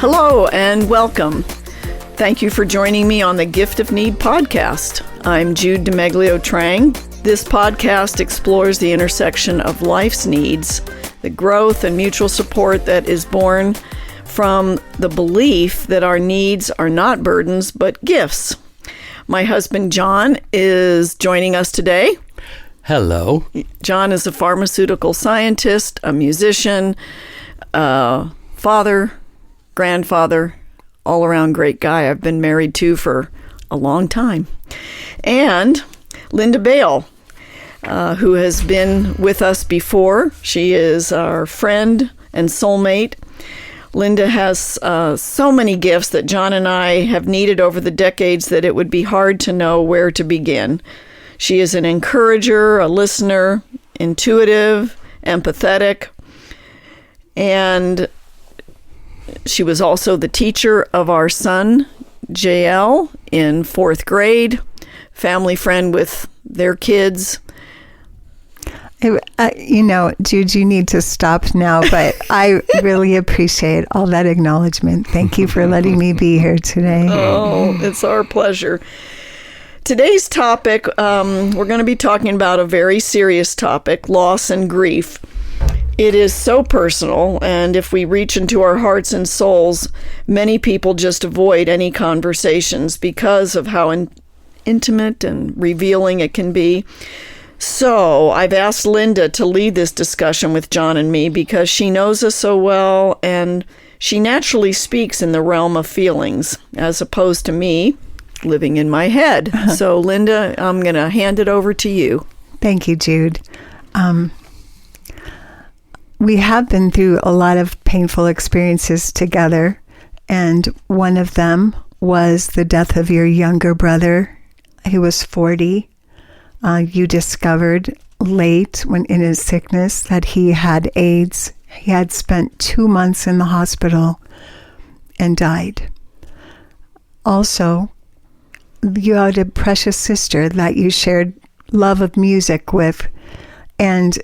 Hello and welcome. Thank you for joining me on the Gift of Need podcast. I'm Jude Trang. This podcast explores the intersection of life's needs, the growth and mutual support that is born from the belief that our needs are not burdens but gifts. My husband John is joining us today. Hello. John is a pharmaceutical scientist, a musician, father, grandfather, all-around great guy I've been married to for a long time. And Linda Bale, who has been with us before. She is our friend and soulmate. Linda has so many gifts that John and I have needed over the decades that it would be hard to know where to begin. She is an encourager, a listener, intuitive, empathetic, and she was also the teacher of our son, JL, in 4th grade, family friend with their kids. Jude, you need to stop now, but I really appreciate all that acknowledgement. Thank you for letting me be here today. Oh, it's our pleasure. Today's topic, we're going to be talking about a very serious topic, loss and grief. It is so personal, and if we reach into our hearts and souls, many people just avoid any conversations because of how intimate and revealing it can be. So I've asked Linda to lead this discussion with John and me because she knows us so well, and she naturally speaks in the realm of feelings, as opposed to me living in my head. So Linda, I'm going to hand it over to you. Thank you, Jude. We have been through a lot of painful experiences together, and one of them was the death of your younger brother. He was 40. You discovered late when in his sickness that he had AIDS. He had spent 2 months in the hospital and died. Also, you had a precious sister that you shared love of music with, and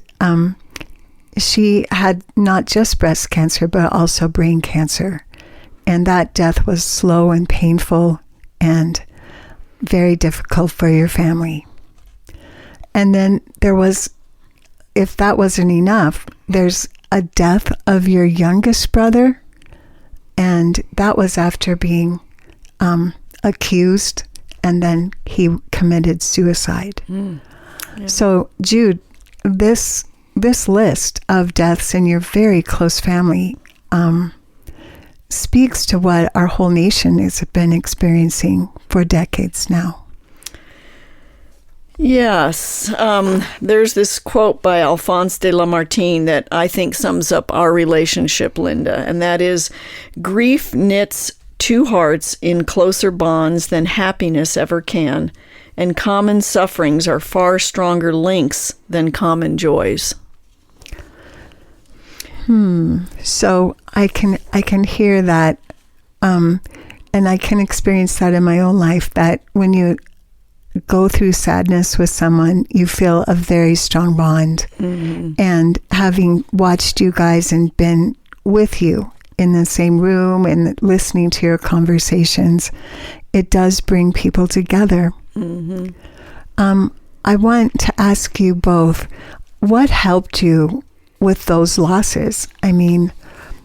she had not just breast cancer, but also brain cancer. And that death was slow and painful and very difficult for your family. And then there was, if that wasn't enough, there's a death of your youngest brother. And that was after being accused, and then he committed suicide. Yeah. So, Jude, this list of deaths in your very close family speaks to what our whole nation has been experiencing for decades now. Yes. There's this quote by Alphonse de Lamartine that I think sums up our relationship, Linda, and that is, grief knits two hearts in closer bonds than happiness ever can, and common sufferings are far stronger links than common joys. So I can hear that, and I can experience that in my own life, that when you go through sadness with someone, you feel a very strong bond. Mm-hmm. And having watched you guys and been with you in the same room and listening to your conversations, it does bring people together. Mm-hmm. I want to ask you both, what helped you with those losses? I mean,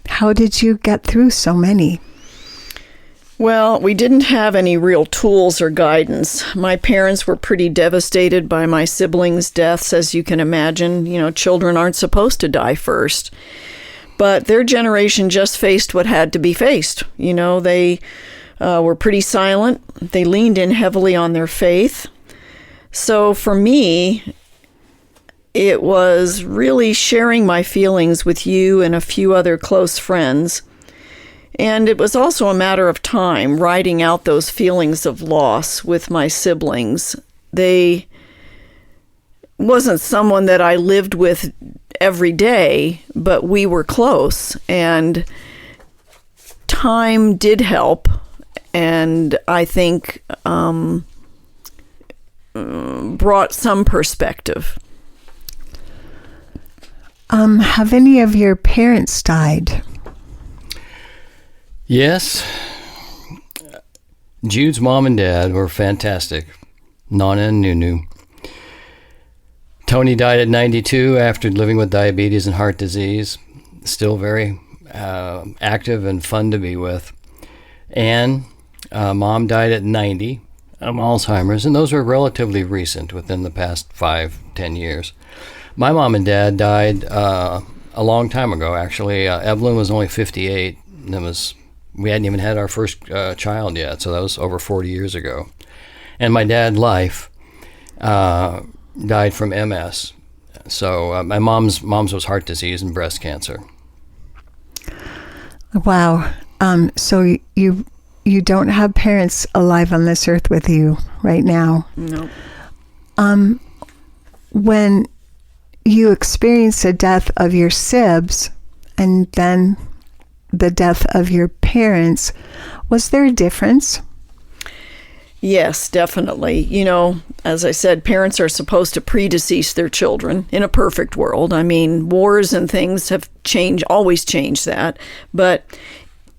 how did you get through so many? Well, we didn't have any real tools or guidance. My parents were pretty devastated by my siblings' deaths, as you can imagine. You know, children aren't supposed to die first. But their generation just faced what had to be faced. You know, they were pretty silent. They leaned in heavily on their faith. So for me, it was really sharing my feelings with you and a few other close friends. And it was also a matter of time, writing out those feelings of loss with my siblings. They wasn't someone that I lived with every day, but we were close. And time did help. And I think brought some perspective. Have any of your parents died? Yes. Jude's mom and dad were fantastic, Nana and Nunu. Tony died at 92 after living with diabetes and heart disease. Still very active and fun to be with. Anne, mom died at 90 of Alzheimer's, and those were relatively recent, within the past 5-10 years. My mom and dad died a long time ago, actually. Evelyn was only 58. And we hadn't even had our first child yet, so that was over 40 years ago. And my dad, Life, died from MS. So my mom's was heart disease and breast cancer. Wow. So you don't have parents alive on this earth with you right now. No. When you experience the death of your sibs and then the death of your parents, was there a difference? Yes, definitely. You know, as I said, parents are supposed to predecease their children in a perfect world. I mean, wars and things have always changed that. But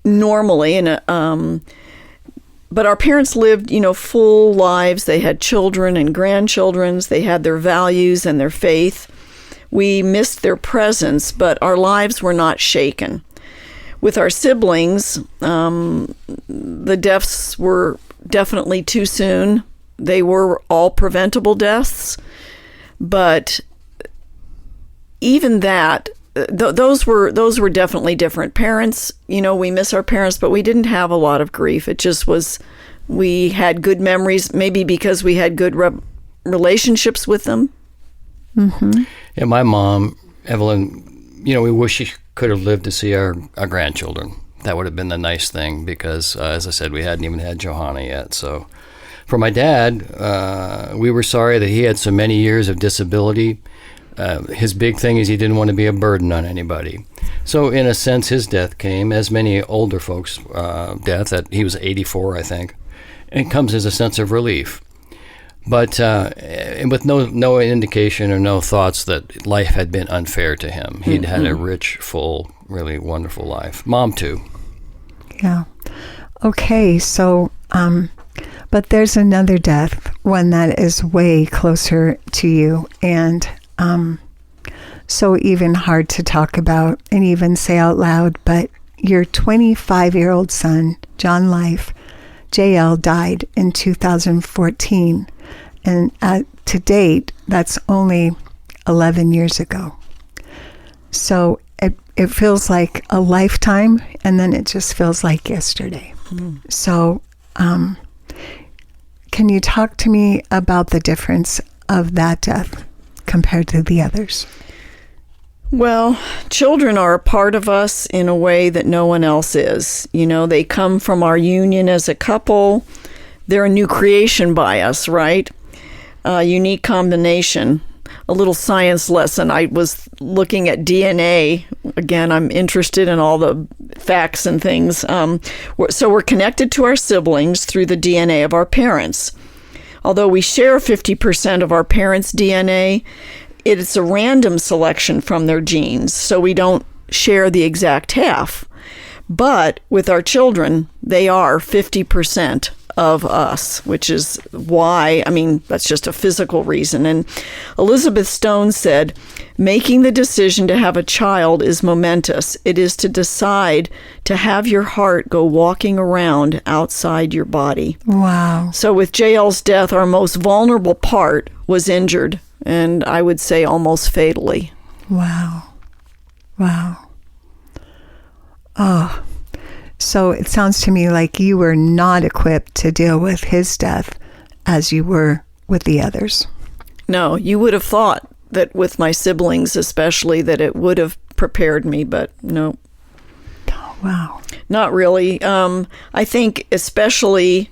normally, but our parents lived, full lives. They had children and grandchildren. They had their values and their faith. We missed their presence, but our lives were not shaken. With our siblings, the deaths were definitely too soon. They were all preventable deaths, but even that, those were definitely different. Parents, we miss our parents, but we didn't have a lot of grief. It just was, we had good memories, maybe because we had good relationships with them. Mm-hmm. Yeah, my mom, Evelyn, we wish she could have lived to see our grandchildren. That would have been the nice thing because, as I said, we hadn't even had Johanna yet. So for my dad, we were sorry that he had so many years of disability. His big thing is he didn't want to be a burden on anybody. So in a sense, his death came, as many older folks' death, that he was 84, I think. And it comes as a sense of relief. But with no indication or no thoughts that life had been unfair to him. He'd had a rich, full, really wonderful life. Mom, too. Yeah. Okay, so, but there's another death, one that is way closer to you, and so even hard to talk about and even say out loud, but your 25-year-old son, John Life, JL, died in 2014. And to date, that's only 11 years ago. So it feels like a lifetime, and then it just feels like yesterday. Mm. So can you talk to me about the difference of that death compared to the others? Well, children are a part of us in a way that no one else is. They come from our union as a couple. They're a new creation by us, right? Unique combination. A little science lesson. I was looking at DNA. Again, I'm interested in all the facts and things. So we're connected to our siblings through the DNA of our parents. Although we share 50% of our parents' DNA, it's a random selection from their genes, so we don't share the exact half. But with our children, they are 50% of us, which is why, that's just a physical reason. And Elizabeth Stone said, making the decision to have a child is momentous. It is to decide to have your heart go walking around outside your body. Wow. So with JL's death, our most vulnerable part was injured, and I would say almost fatally. Wow. Wow. Oh. So it sounds to me like you were not equipped to deal with his death as you were with the others. No, you would have thought that with my siblings especially that it would have prepared me, but no. Oh, wow. Not really. I think especially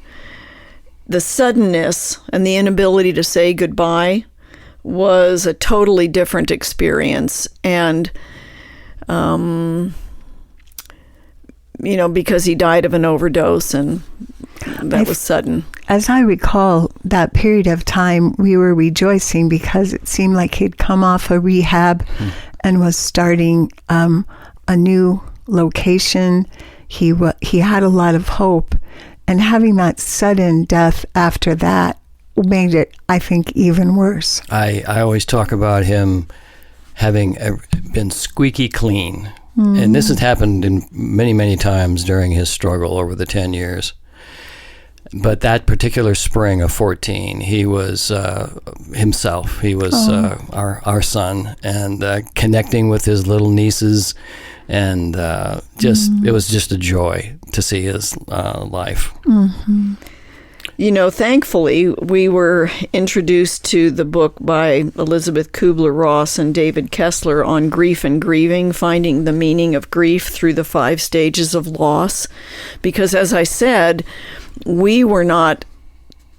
the suddenness and the inability to say goodbye was a totally different experience. And because he died of an overdose, and that was sudden. As I recall, that period of time, we were rejoicing because it seemed like he'd come off a rehab and was starting a new location. he had a lot of hope, and having that sudden death after that made it, I think, even worse. I always talk about him having been squeaky clean. And this has happened in many times during his struggle over the 10 years. But that particular spring of 14, he was himself. He was our son, and connecting with his little nieces, and it was just a joy to see his life. Mm-hmm. You know, thankfully, we were introduced to the book by Elizabeth Kubler-Ross and David Kessler on grief and grieving, finding the meaning of grief through the 5 stages of loss. Because, as I said, we were not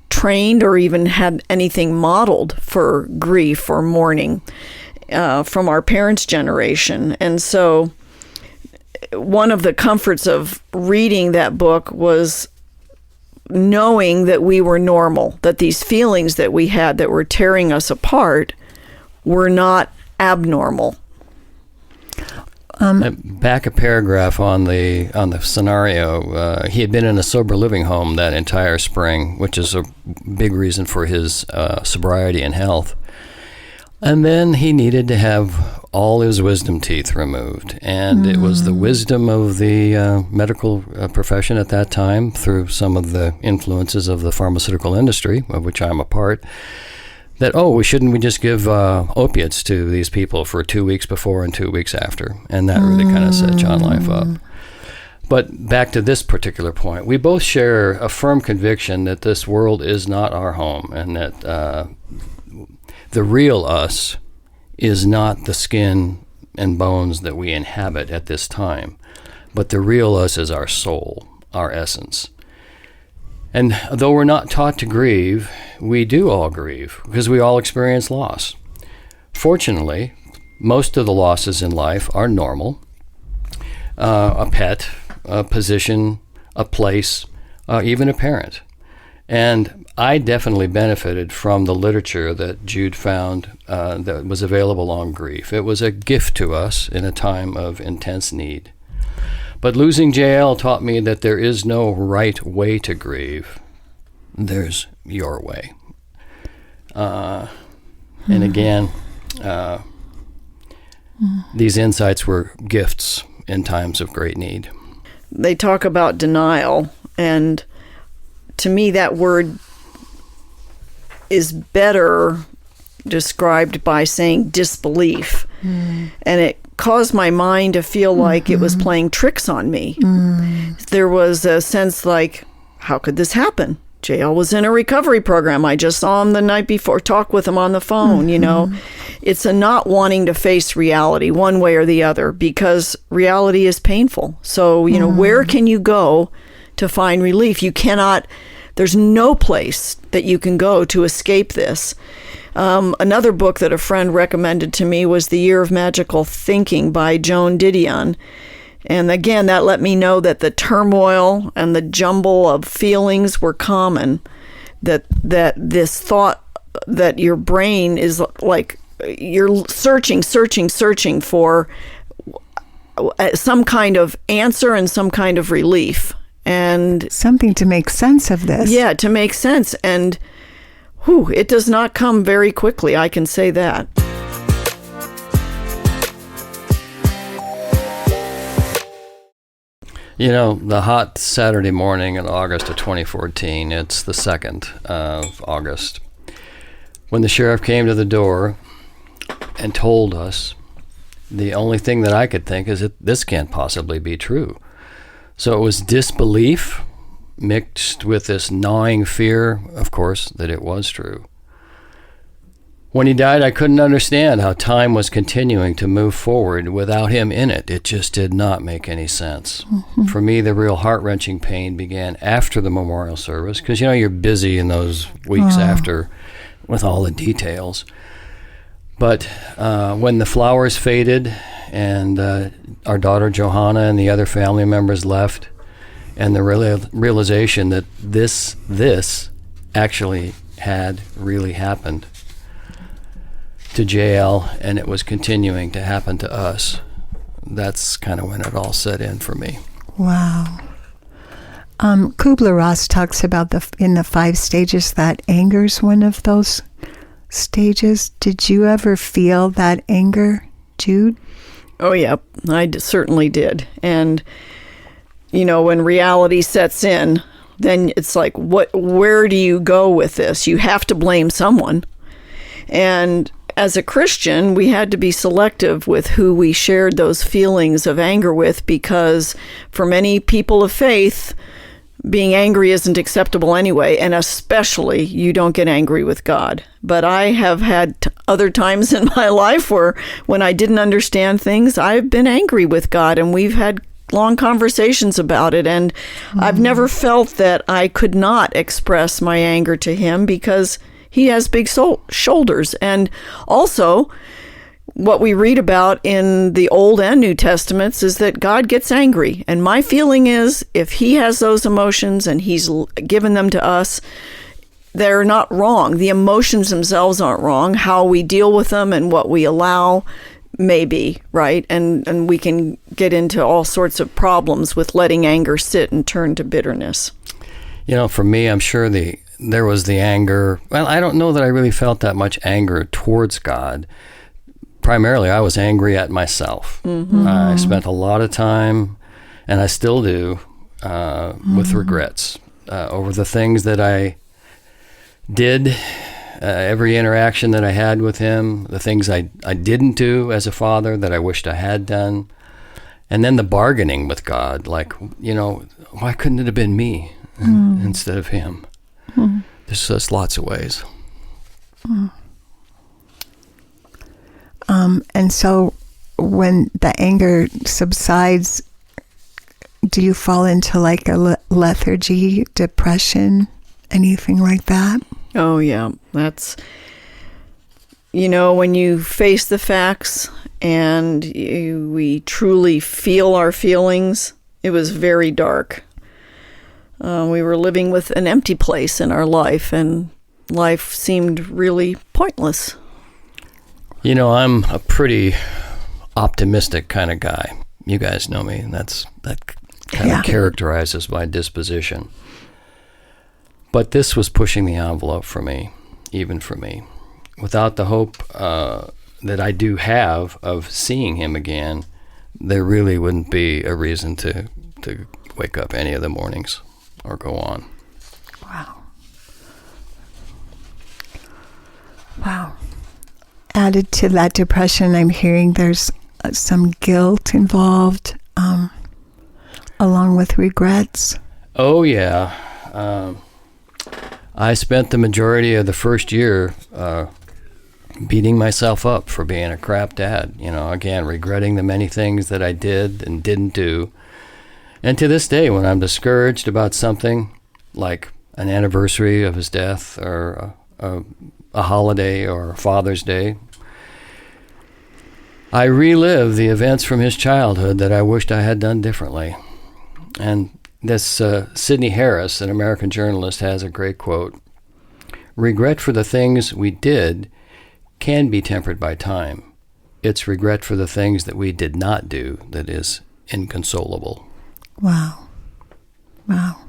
trained or even had anything modeled for grief or mourning from our parents' generation. And so one of the comforts of reading that book was knowing that we were normal, that these feelings that we had that were tearing us apart were not abnormal. Back a paragraph on the scenario. He had been in a sober living home that entire spring, which is a big reason for his sobriety and health. And then he needed to have all his wisdom teeth removed. And it was the wisdom of the medical profession at that time, through some of the influences of the pharmaceutical industry, of which I'm a part, that, shouldn't we just give opiates to these people for 2 weeks before and 2 weeks after? And that really kind of set John Life up. But back to this particular point, we both share a firm conviction that this world is not our home, and that the real us is not the skin and bones that we inhabit at this time, but the real us is our soul, our essence. And though we're not taught to grieve, we do all grieve, because we all experience loss. Fortunately, most of the losses in life are normal. A pet, a position, a place, even a parent. And I definitely benefited from the literature that Jude found that was available on grief. It was a gift to us in a time of intense need. But losing JL taught me that there is no right way to grieve. There's your way. And again, these insights were gifts in times of great need. They talk about denial, and to me that word is better described by saying disbelief. And it caused my mind to feel like it was playing tricks on me. There was a sense like, how could this happen? JL was in a recovery program. I just saw him the night before, talked with him on the phone, you know. It's a not wanting to face reality one way or the other, because reality is painful. So, you know, where can you go to find relief? You cannot, there's no place that you can go to escape this. Another book that a friend recommended to me was The Year of Magical Thinking by Joan Didion. And again, that let me know that the turmoil and the jumble of feelings were common, that this thought that your brain is like, you're searching for some kind of answer and some kind of relief. And something to make sense of this. Yeah, to make sense. And it does not come very quickly, I can say that. You know, the hot Saturday morning in August of 2014, it's the 2nd of August, when the sheriff came to the door and told us, the only thing that I could think is that this can't possibly be true. So it was disbelief mixed with this gnawing fear, of course, that it was true. When he died, I couldn't understand how time was continuing to move forward without him in it. It just did not make any sense. For me, the real heart-wrenching pain began after the memorial service, because, you know, you're busy in those weeks after with all the details. But when the flowers faded and our daughter Johanna and the other family members left, and the realization that this actually had really happened to JL, and it was continuing to happen to us, that's kind of when it all set in for me. Wow. Kubler-Ross talks about in the 5 stages that anger's one of those stages. Did you ever feel that anger, Jude? Oh, yeah, certainly did. And, when reality sets in, then it's like, where do you go with this? You have to blame someone. And as a Christian, we had to be selective with who we shared those feelings of anger with, because for many people of faith, being angry isn't acceptable anyway, and especially you don't get angry with God. But I have had other times in my life where when I didn't understand things, I've been angry with God, and we've had long conversations about it, and I've never felt that I could not express my anger to him because he has big shoulders. And also, what we read about in the Old and New Testaments is that God gets angry. And my feeling is, if he has those emotions and he's given them to us, they're not wrong. The emotions themselves aren't wrong. How we deal with them and what we allow may be, right? And we can get into all sorts of problems with letting anger sit and turn to bitterness. For me, I'm sure there was the anger. Well, I don't know that I really felt that much anger towards God. Primarily, I was angry at myself. Mm-hmm. I spent a lot of time, and I still do, with regrets over the things that I did, every interaction that I had with him, the things I didn't do as a father that I wished I had done, and then the bargaining with God, like, why couldn't it have been me instead of him? There's just lots of ways. And so when the anger subsides, do you fall into like a lethargy, depression, anything like that? Oh, yeah. That's, when you face the facts and we truly feel our feelings, it was very dark. We were living with an empty place in our life, and life seemed really pointless. I'm a pretty optimistic kind of guy. You guys know me, and that kind of characterizes my disposition. But this was pushing the envelope for me, even for me. Without the hope that I do have of seeing him again, there really wouldn't be a reason to wake up any of the mornings or go on. Wow. Added to that depression, I'm hearing there's some guilt involved, along with regrets. Oh, yeah. I spent the majority of the first year beating myself up for being a crap dad. Again, regretting the many things that I did and didn't do. And to this day, when I'm discouraged about something, like an anniversary of his death or a holiday or Father's Day, I relive the events from his childhood that I wished I had done differently. And this Sidney Harris, an American journalist, has a great quote. Regret for the things we did can be tempered by time. It's regret for the things that we did not do that is inconsolable. Wow. Wow.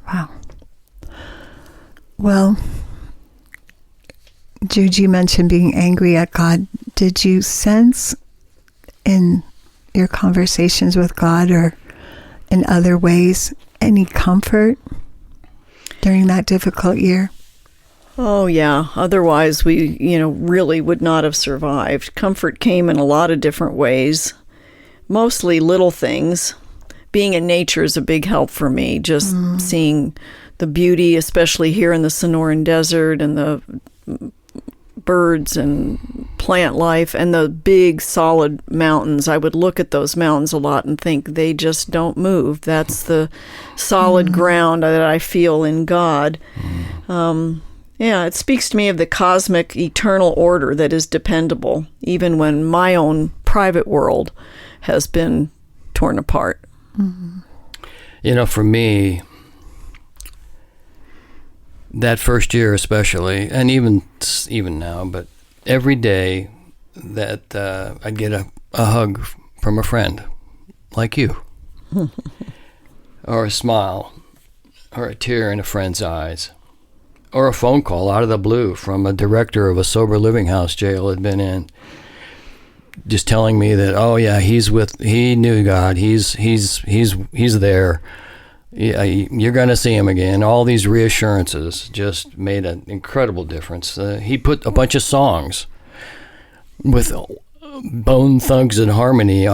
Wow. Well, Jude, you mentioned being angry at God. Did you sense in your conversations with God or in other ways any comfort during that difficult year? Oh, yeah. Otherwise, we, really would not have survived. Comfort came in a lot of different ways, mostly little things. Being in nature is a big help for me, just seeing the beauty, especially here in the Sonoran Desert, and the birds and plant life and the big solid mountains. I would look at those mountains a lot and think they just don't move. That's the solid ground that I feel in God. It speaks to me of the cosmic eternal order that is dependable, even when my own private world has been torn apart. For me, that first year especially, and even now, but every day that I'd get a hug from a friend, like you, or a smile, or a tear in a friend's eyes, or a phone call out of the blue from a director of a sober living house jail had been in, just telling me that, oh yeah, he knew God, he's there, yeah, you're going to see him again. All these reassurances just made an incredible difference. He put a bunch of songs with Bone Thugs and Harmony,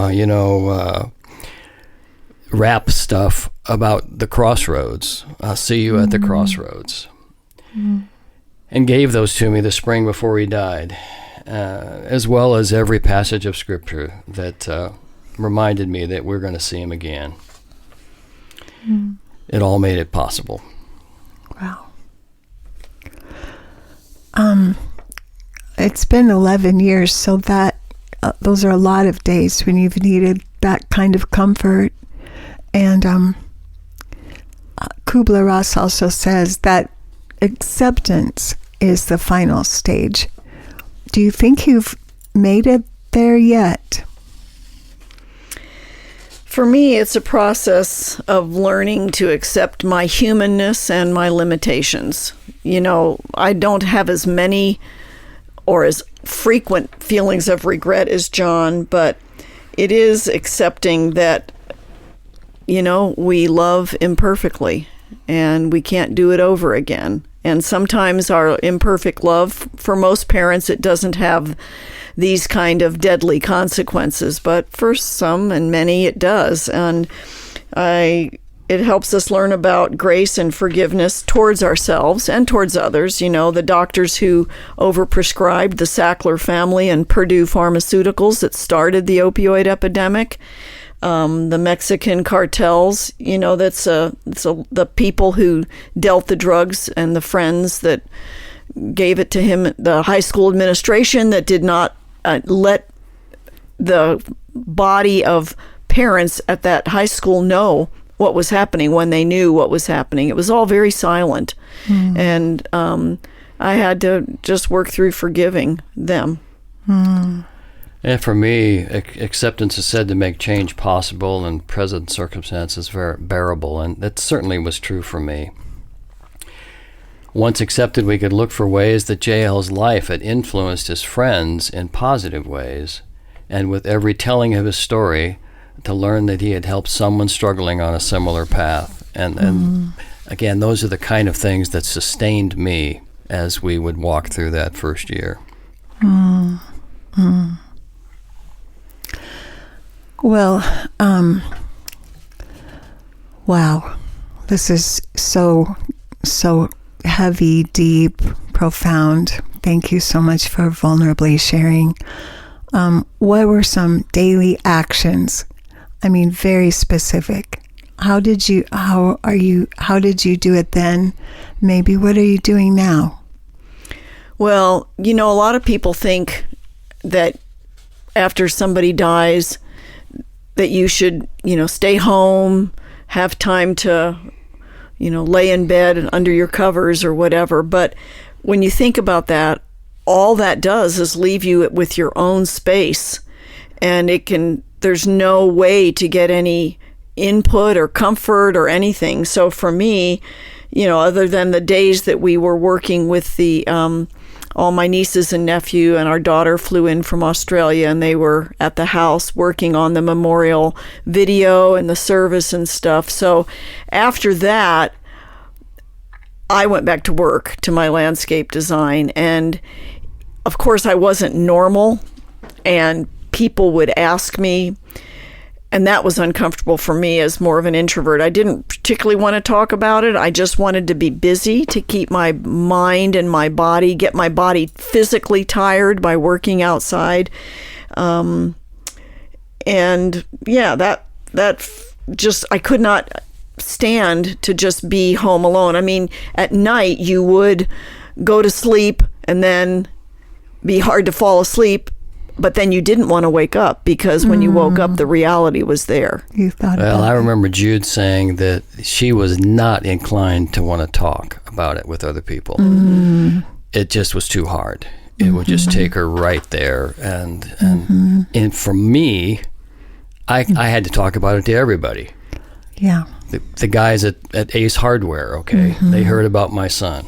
rap stuff about the crossroads. I'll see you at the crossroads. And gave those to me the spring before he died, as well as every passage of Scripture that reminded me that we're going to see him again. It all made it possible. Wow. It's been 11 years, so that those are a lot of days when you've needed that kind of comfort. And Kubler-Ross also says that acceptance is the final stage. Do you think you've made it there yet? For me, it's a process of learning to accept my humanness and my limitations. I don't have as many or as frequent feelings of regret as John, but it is accepting that, we love imperfectly and we can't do it over again. And sometimes our imperfect love, for most parents, it doesn't have these kind of deadly consequences, but for some and many it does. And it helps us learn about grace and forgiveness towards ourselves and towards others. The doctors who overprescribed, the Sackler family and Purdue Pharmaceuticals that started the opioid epidemic, the Mexican cartels, that's the people who dealt the drugs and the friends that gave it to him, the high school administration that did not let the body of parents at that high school know what was happening when they knew what was happening. It was all very silent. And I had to just work through forgiving them. And for me, acceptance is said to make change possible and present circumstances bearable, and that certainly was true for me. Once accepted, we could look for ways that J.L.'s life had influenced his friends in positive ways, and with every telling of his story, to learn that he had helped someone struggling on a similar path. And again, those are the kind of things that sustained me as we would walk through that first year. Well, wow, this is so heavy, deep, profound. Thank you so much for vulnerably sharing. What were some daily actions? I mean, very specific. How did you do it then? Maybe what are you doing now? Well, a lot of people think that after somebody dies, that you should, stay home, have time to, lay in bed under your covers or whatever. But when you think about that, all that does is leave you with your own space. And there's no way to get any input or comfort or anything. So for me, other than the days that we were working with the all my nieces and nephew, and our daughter flew in from Australia, and they were at the house working on the memorial video and the service and stuff. So after that, I went back to work, to my landscape design. And of course, I wasn't normal, and people would ask me, and that was uncomfortable for me as more of an introvert. I didn't particularly want to talk about it. I just wanted to be busy, to keep my mind and my body, get my body physically tired by working outside. And yeah, that just, I could not stand to just be home alone. I mean, at night you would go to sleep and then be hard to fall asleep, but then you didn't want to wake up, because when you woke up, the reality was there. You thought well, I remember Jude saying that she was not inclined to want to talk about it with other people. It just was too hard. It would just take her right there. And for me, I had to talk about it to everybody. Yeah. The guys at Ace Hardware, okay, they heard about my son.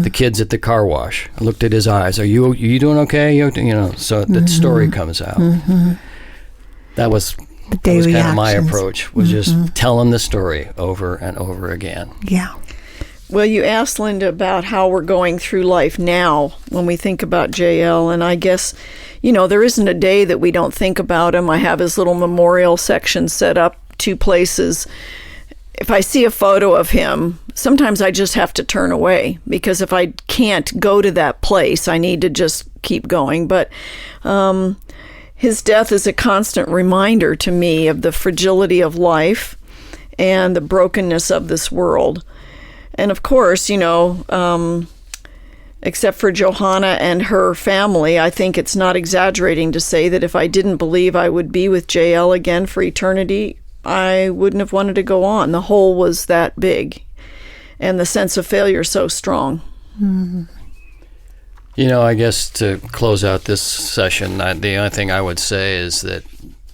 The kids at the car wash, I looked at his eyes. Are you doing okay? You know, so the story comes out. That was kind of my approach, was just telling the story over and over again. Yeah. Well, you asked Linda about how we're going through life now when we think about JL, and I guess, you know, there isn't a day that we don't think about him. I have his little memorial section set up 2 places. If I see a photo of him, sometimes I just have to turn away, because if I can't go to that place, I need to just keep going. But his death is a constant reminder to me of the fragility of life and the brokenness of this world. And of course, you know, except for Johanna and her family, I think it's not exaggerating to say that if I didn't believe I would be with JL again for eternity, I wouldn't have wanted to go on. The hole was that big, and the sense of failure so strong. You know, I guess to close out this session, the only thing I would say is that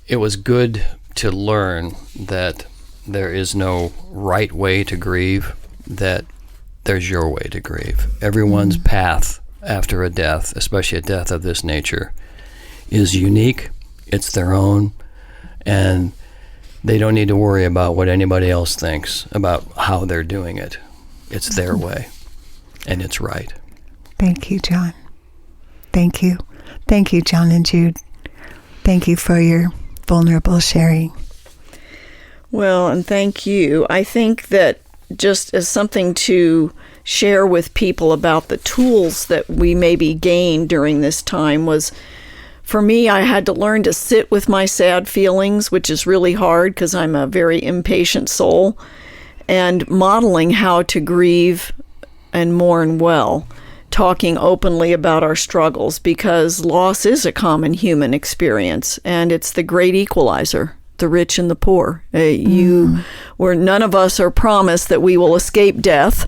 it was good to learn that there is no right way to grieve, that there's your way to grieve. Everyone's path after a death, especially a death of this nature, is unique. It's their own, and they don't need to worry about what anybody else thinks about how they're doing it. It's their way, and it's right. Thank you, John. Thank you. Thank you, John and Jude. Thank you for your vulnerable sharing. Well, and thank you. I think that just as something to share with people about the tools that we maybe gained during this time was, for me, I had to learn to sit with my sad feelings, which is really hard because I'm a very impatient soul, and modeling how to grieve and mourn well, talking openly about our struggles, because loss is a common human experience, and it's the great equalizer, the rich and the poor. Where none of us are promised that we will escape death,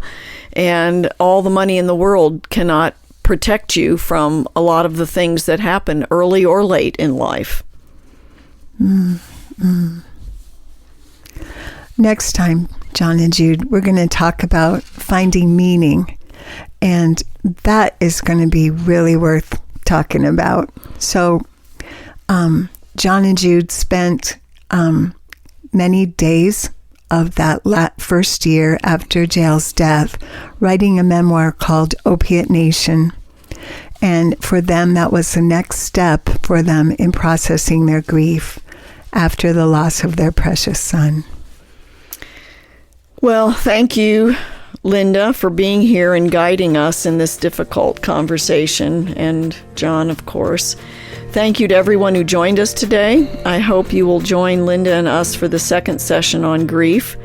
and all the money in the world cannot protect you from a lot of the things that happen early or late in life. Next time, John and Jude, we're going to talk about finding meaning, and that is going to be really worth talking about. So, John and Jude spent many days of that first year after JL's death writing a memoir called OPIATE Nation. And for them, that was the next step for them in processing their grief after the loss of their precious son. Well, thank you, Linda, for being here and guiding us in this difficult conversation. And John, of course. Thank you to everyone who joined us today. I hope you will join Linda and us for the second session on grief.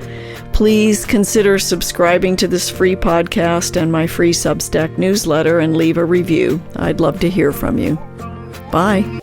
Please consider subscribing to this free podcast and my free Substack newsletter and leave a review. I'd love to hear from you. Bye.